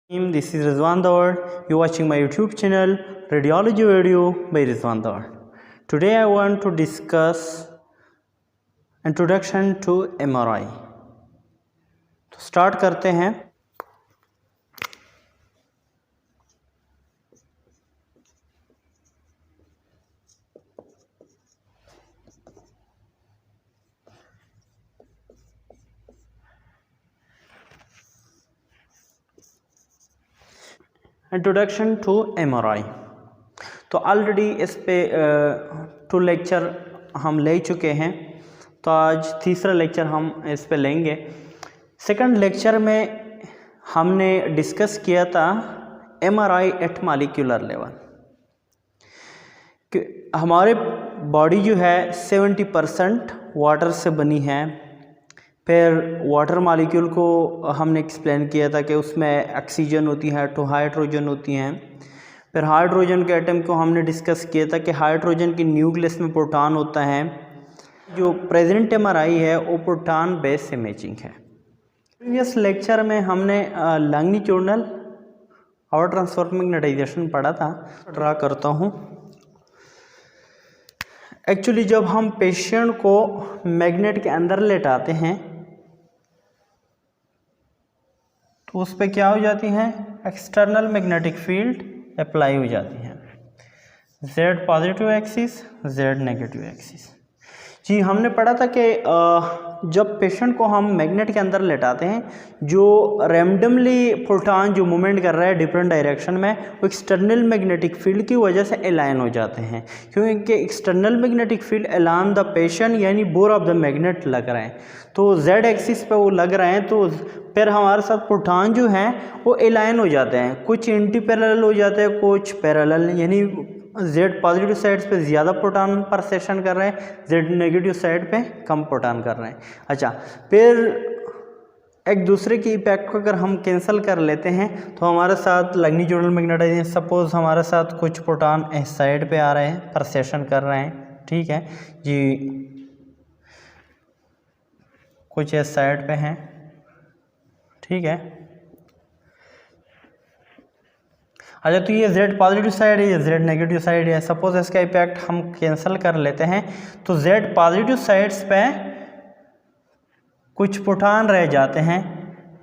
This is Rizwan Dawar. You're watching my YouTube channel Radiology Video by Rizwan Dawar. Today I want to discuss Introduction to MRI. तो start करते हैं. Introduction to MRI. तो already इस पे 2 lecture हम ले चुके हैं, तो आज तीसरा लेक्चर हम इस पे लेंगे. सेकंड लेक्चर में हमने डिस्कस किया था MRI एट मॉलिक्यूलर लेवल. कि हमारे बॉडी जो है 70% वाटर से बनी है. फिर वाटर मॉलिक्यूल को हमने एक्सप्लेन किया था कि उसमें ऑक्सीजन होती है, 2 हाइड्रोजन होती हैं. फिर हाइड्रोजन के एटम को हमने डिस्कस किया था कि हाइड्रोजन की न्यूक्लियस में प्रोटॉन होता है. जो प्रेजेंट MRI है वो प्रोटॉन बेस इमेजिंग है. प्रीवियस लेक्चर में हमने लॉन्गिट्यूडनल और ट्रांसफर मैग्नेटाइजेशन पढ़ा था. ड्रा करता हूँ. एक्चुअली जब हम पेशेंट को मैग्नेट के अंदर लेटाते हैं तो उस पर क्या हो जाती है, एक्सटर्नल मैग्नेटिक फील्ड अप्लाई हो जाती है. Z positive axis, Z negative axis. जी हमने पढ़ा था कि जब पेशेंट को हम मैग्नेट के अंदर लेटाते हैं, जो रैंडमली प्रोटॉन जो मूवमेंट कर रहा है डिफरेंट डायरेक्शन में, वो एक्सटर्नल मैग्नेटिक फील्ड की वजह से अलाइन हो जाते हैं. क्योंकि external magnetic field align the patient यानी बोर ऑफ द मैग्नेट लग रहे हैं, तो Z एक्सिस पे वो लग रहे हैं. तो फिर हमारे साथ प्रोटॉन जो हैं वो अलाइन हो जाते हैं. कुछ एंटी पैरेलल हो जाते हैं, कुछ पैरेलल, यानी Z पॉजिटिव साइड पे ज़्यादा प्रोटॉन परसेशन कर रहे हैं, Z नेगेटिव साइड पे कम प्रोटॉन कर रहे हैं. अच्छा, फिर एक दूसरे की इफेक्ट को अगर हम कैंसिल कर लेते हैं तो हमारे साथ लॉन्गिट्यूडनल मैग्नेटाइजेशन, सपोज हमारे साथ कुछ प्रोटॉन इस साइड पे आ रहे हैं, परसेशन कर रहे हैं. ठीक है जी, कुछ इस साइड पे हैं. ठीक है. अच्छा, तो ये Z पॉजिटिव साइड है, ये Z नेगेटिव साइड है. सपोज इसका इफेक्ट हम कैंसिल कर लेते हैं तो Z पॉजिटिव साइड्स पे कुछ प्रोटॉन रह जाते हैं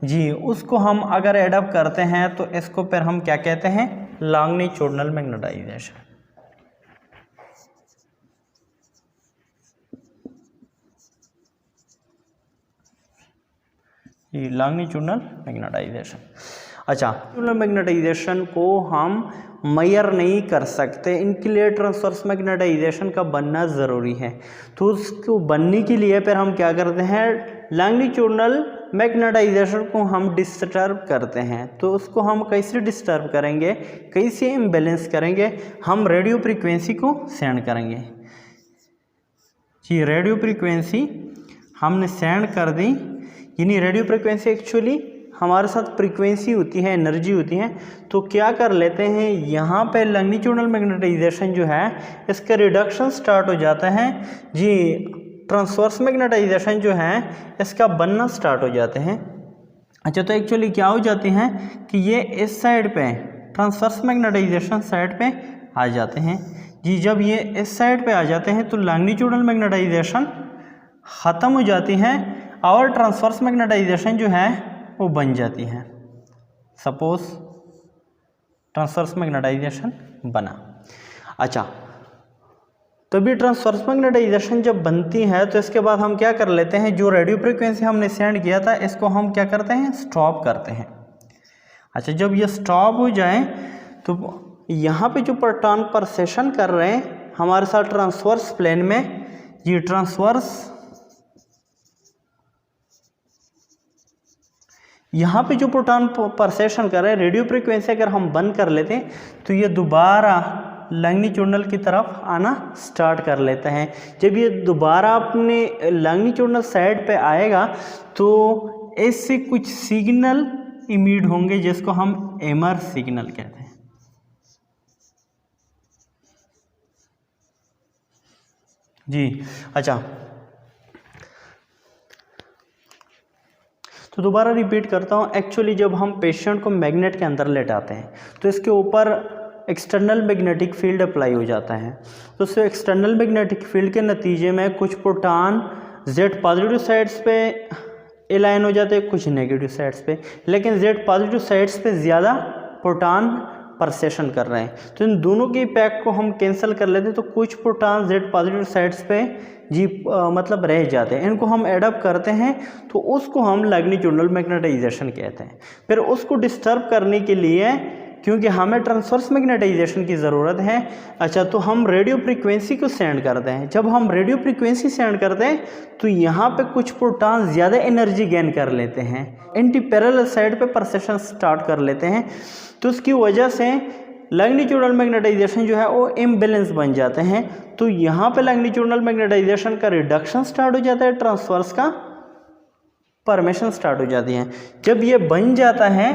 जी. उसको हम अगर एडअप करते हैं तो इसको फिर हम क्या कहते हैं, लॉन्गिट्यूडनल मैग्नेटाइजेशन. ये लॉन्गिट्यूडनल मैग्नेटाइजेशन. अच्छा, मैग्नेटाइजेशन को हम मेजर नहीं कर सकते, इनके लिए ट्रांसवर्स मैग्नेटाइजेशन का बनना ज़रूरी है. तो उसको बनने के लिए फिर हम क्या करते हैं, लॉन्गिट्यूडनल मैग्नेटाइजेशन को हम डिस्टर्ब करते हैं. तो उसको हम कैसे डिस्टर्ब करेंगे, कैसे इम्बैलेंस करेंगे, हम रेडियो फ्रीक्वेंसी को सेंड करेंगे जी. रेडियो फ्रीक्वेंसी हमने सेंड कर दी, यानी रेडियो फ्रीक्वेंसी एक्चुअली हमारे साथ फ्रीक्वेंसी होती है, एनर्जी होती है. तो क्या कर लेते हैं, यहाँ पे लॉन्गिट्यूडनल मैग्नेटाइजेशन जो है इसका रिडक्शन स्टार्ट हो जाता है जी. ट्रांसवर्स मैग्नेटाइजेशन जो है इसका बनना स्टार्ट हो जाते हैं. अच्छा, तो एक्चुअली क्या हो जाती हैं कि ये इस साइड पे ट्रांसवर्स मैग्नेटाइजेशन साइड पे आ जाते हैं जी. जब ये इस साइड पे आ जाते हैं तो लॉन्गिट्यूडनल मैग्नेटाइजेशन ख़त्म हो जाती है और ट्रांसवर्स मैग्नेटाइजेशन जो है वो बन जाती है. सपोज ट्रांसवर्स मैग्नेटाइजेशन बना. अच्छा, तभी ट्रांसवर्स मैग्नेटाइजेशन जब बनती है तो इसके बाद हम क्या कर लेते हैं, जो रेडियो फ्रीक्वेंसी हमने सेंड किया था इसको हम क्या करते हैं, स्टॉप करते हैं. अच्छा, जब ये स्टॉप हो जाए तो यहाँ पे जो प्रोटॉन परसेशन कर रहे हैं हमारे साथ ट्रांसवर्स प्लेन में, ये ट्रांसवर्स यहाँ पे जो प्रोटॉन परसेशन कर रहे हैं, रेडियो फ्रीक्वेंसी अगर हम बंद कर लेते हैं तो ये दोबारा लॉन्गिट्यूडनल की तरफ आना स्टार्ट कर लेते हैं. जब ये दोबारा अपने लॉन्गिट्यूडनल साइड पे आएगा तो ऐसे कुछ सिग्नल इमिट होंगे जिसको हम एमर सिग्नल कहते हैं जी. अच्छा, तो दोबारा रिपीट करता हूँ, एक्चुअली जब हम पेशेंट को मैग्नेट के अंदर लेटाते हैं तो इसके ऊपर एक्सटर्नल मैग्नेटिक फील्ड अप्लाई हो जाता है। तो उस एक्सटर्नल मैग्नेटिक फील्ड के नतीजे में कुछ प्रोटॉन जेड पॉजिटिव साइड्स पे अलाइन हो जाते हैं, कुछ नेगेटिव साइड्स पे, लेकिन जेड पॉजिटिव साइड्स पे ज़्यादा प्रोटॉन परसेशन कर रहे हैं। तो इन दोनों के इम्पैक्ट को हम कैंसिल कर लेते हैं, तो कुछ प्रोटॉन जेड पॉजिटिव साइड्स पे मतलब रह जाते हैं। इनको हम एडअप करते हैं तो उसको हम लैग्नीट्यूडनल मैग्नेटाइजेशन कहते हैं। फिर उसको डिस्टर्ब करने के लिए, क्योंकि हमें ट्रांसवर्स मैग्नेटाइजेशन की ज़रूरत है, अच्छा, तो हम रेडियो फ्रीक्वेंसी को सेंड करते हैं। जब हम रेडियो फ्रीक्वेंसी सेंड करते हैं तो यहाँ पे कुछ प्रोटॉन ज़्यादा एनर्जी गेन कर लेते हैं, एंटी पैरेलल साइड पे परसेशन स्टार्ट कर लेते हैं। तो उसकी वजह से लैग्नीट्यूडनल मैग्नेटाइजेशन जो है वो इम्बैलेंस बन जाते हैं। तो यहाँ पे लैग्नीट्यूडनल मैग्नेटाइजेशन का रिडक्शन स्टार्ट हो जाता है, ट्रांसवर्स का फॉर्मेशन स्टार्ट हो जाती है। जब ये बन जाता है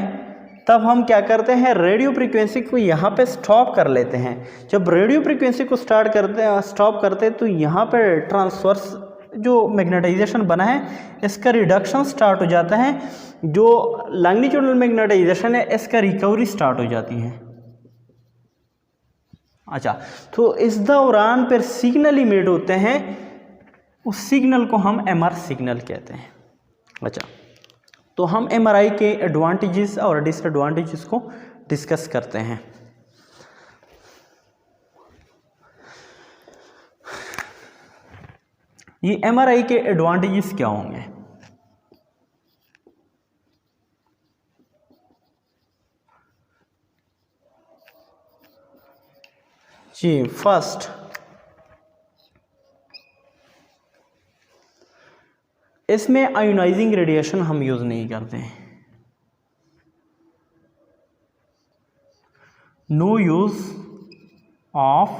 तब हम क्या करते हैं, रेडियो फ्रीक्वेंसी को यहाँ पे स्टॉप कर लेते हैं। जब रेडियो फ्रीक्वेंसी को स्टॉप करते हैं तो यहाँ पे ट्रांसवर्स जो मैग्नेटाइजेशन बना है इसका रिडक्शन स्टार्ट हो जाता है। जो लैग्नीट्यूडनल मैग्नेटाइजेशन है इसका रिकवरी स्टार्ट हो जाती है। अच्छा, तो इस दौरान फिर सिग्नल इमिट होते हैं, उस सिग्नल को हम एमआर सिग्नल कहते हैं। अच्छा, तो हम एमआरआई के एडवांटेजेस और डिसएडवांटेजेस को डिस्कस करते हैं। ये एमआरआई के एडवांटेजेस क्या होंगे? जी, फर्स्ट, इसमें आयोनाइजिंग रेडिएशन हम यूज नहीं करते हैं। No use of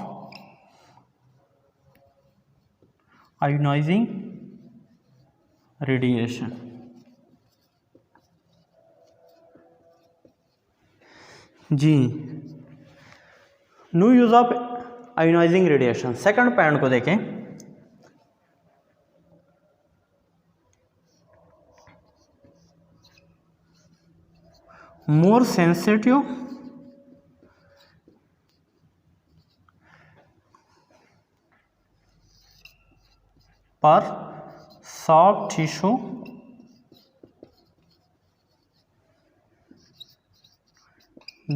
ionising radiation. जी, no use of ionising radiation. Second point को देखें, मोर सेंसिटिव पर सॉफ्ट टिश्यू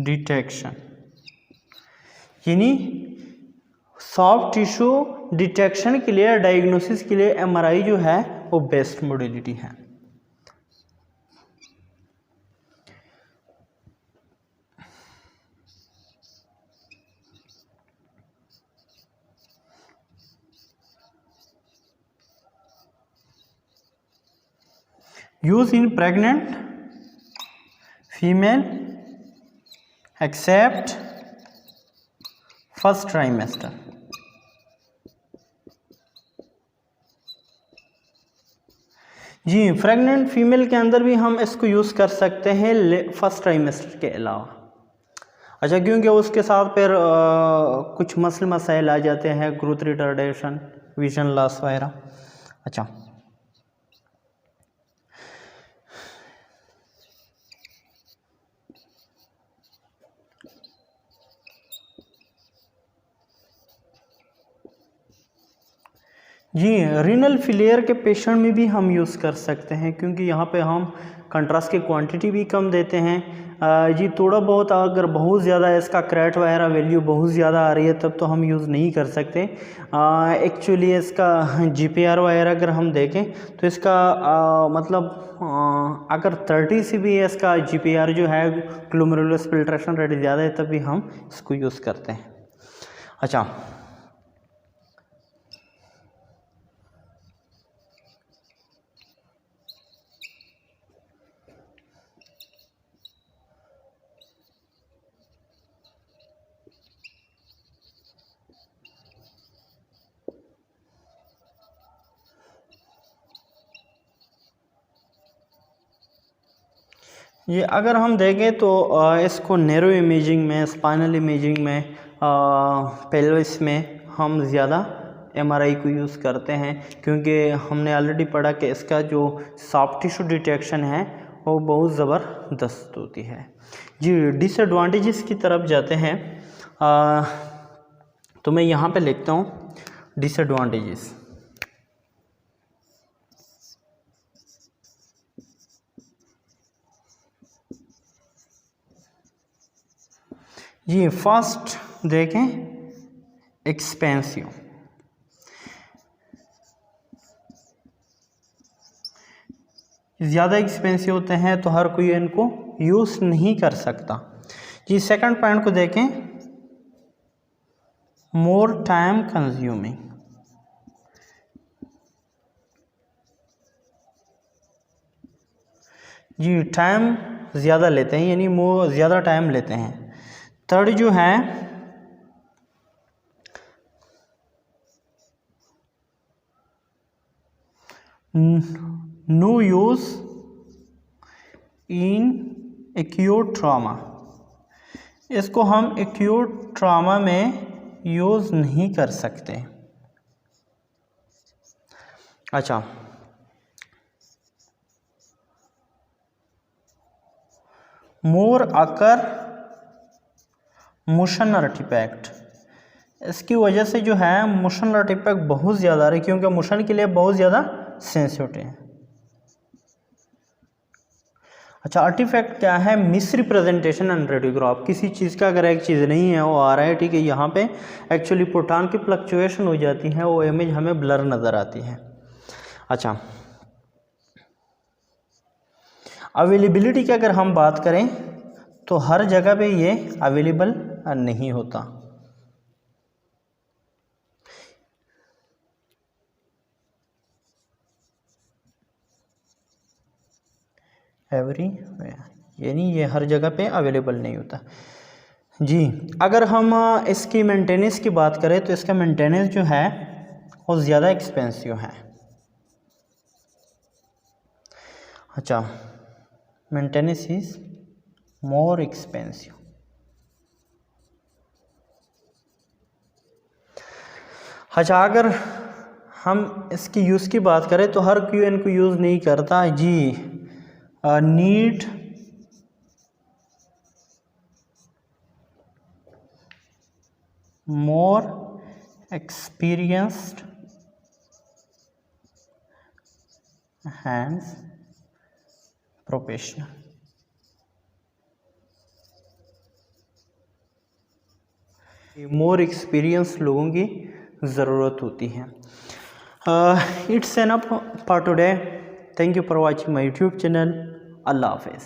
डिटेक्शन, यानी सॉफ्ट टिश्यू डिटेक्शन के लिए, डायग्नोसिस के लिए एमआरआई जो है वो बेस्ट मोडेलिटी है। Use in pregnant female except first trimester. जी, प्रेग्नेंट फीमेल के अंदर भी हम इसको यूज़ कर सकते हैं फर्स्ट ट्राइमेस्टर के अलावा। अच्छा, क्योंकि उसके साथ फिर कुछ मसाइल आ जाते हैं, ग्रोथ रिटार्डेशन, विजन लॉस वगैरह। अच्छा, जी, रीनल फेलियर के पेशेंट में भी हम यूज़ कर सकते हैं, क्योंकि यहाँ पे हम कंट्रास्ट की क्वांटिटी भी कम देते हैं। जी, थोड़ा बहुत, अगर बहुत ज़्यादा इसका क्रेट वगैरह वैल्यू बहुत ज़्यादा आ रही है तब तो हम यूज़ नहीं कर सकते। एक्चुअली इसका जीपीआर वगैरह अगर हम देखें तो इसका मतलब अगर 30 से भी इसका जीपीआर जो है, ग्लोमेरुलस फिल्ट्रेशन रेट ज़्यादा है, तब भी हम इसको यूज़ करते हैं। अच्छा, ये अगर हम देखें तो इसको नैरो इमेजिंग में, स्पाइनल इमेजिंग में, पेल्विस में हम ज़्यादा MRI को यूज़ करते हैं, क्योंकि हमने ऑलरेडी पढ़ा कि इसका जो सॉफ्ट टिश्यू डिटेक्शन है वो बहुत ज़बरदस्त होती है। जी, डिसएडवांटेजेस की तरफ जाते हैं। तो मैं यहाँ पे लिखता हूँ डिसएडवांटेजेस। जी, फर्स्ट देखें एक्सपेंसिव। ज़्यादा एक्सपेंसिव होते हैं तो हर कोई इनको यूज़ नहीं कर सकता। जी, सेकंड पॉइंट को देखें मोर टाइम कंज्यूमिंग। जी, टाइम ज़्यादा लेते हैं, यानी वो ज़्यादा टाइम लेते हैं। थर्ड जो है no use in acute trauma. इसको हम एक्यूट ट्रॉमा में यूज़ नहीं कर सकते। अच्छा, मोर अकर मोशन आर्टिफैक्ट। इसकी वजह से जो है मोशन आर्टिफैक्ट बहुत ज़्यादा आ रही है, क्योंकि मोशन के लिए बहुत ज़्यादा सेंसिटिव है। अच्छा, आर्टिफैक्ट क्या है? Miss representation and radiograph. किसी चीज़ का अगर एक चीज़ नहीं है, वो आ रहा है, ठीक है, यहाँ पे एक्चुअली प्रोटॉन की फ्लक्चुएशन हो जाती है, वो इमेज हमें ब्लर नज़र आती है। अच्छा, अवेलेबिलिटी की अगर हम बात करें तो हर जगह पे ये अवेलेबल नहीं होता। एवरीवेयर, यानी ये हर जगह पे अवेलेबल नहीं होता। जी, अगर हम इसकी मेंटेनेंस की बात करें तो इसका मेंटेनेंस जो है वो ज़्यादा एक्सपेंसिव है। अच्छा, मेंटेनेंस इज मोर एक्सपेंसिव। अच्छा, अगर हम इसकी यूज़ की बात करें तो हर कोई इनको यूज़ नहीं करता। जी, need more experienced hands professional. More experience लोगों की ज़रूरत होती है। It's enough for today. Thank you for watching my YouTube channel. अल्लाह हाफिज़।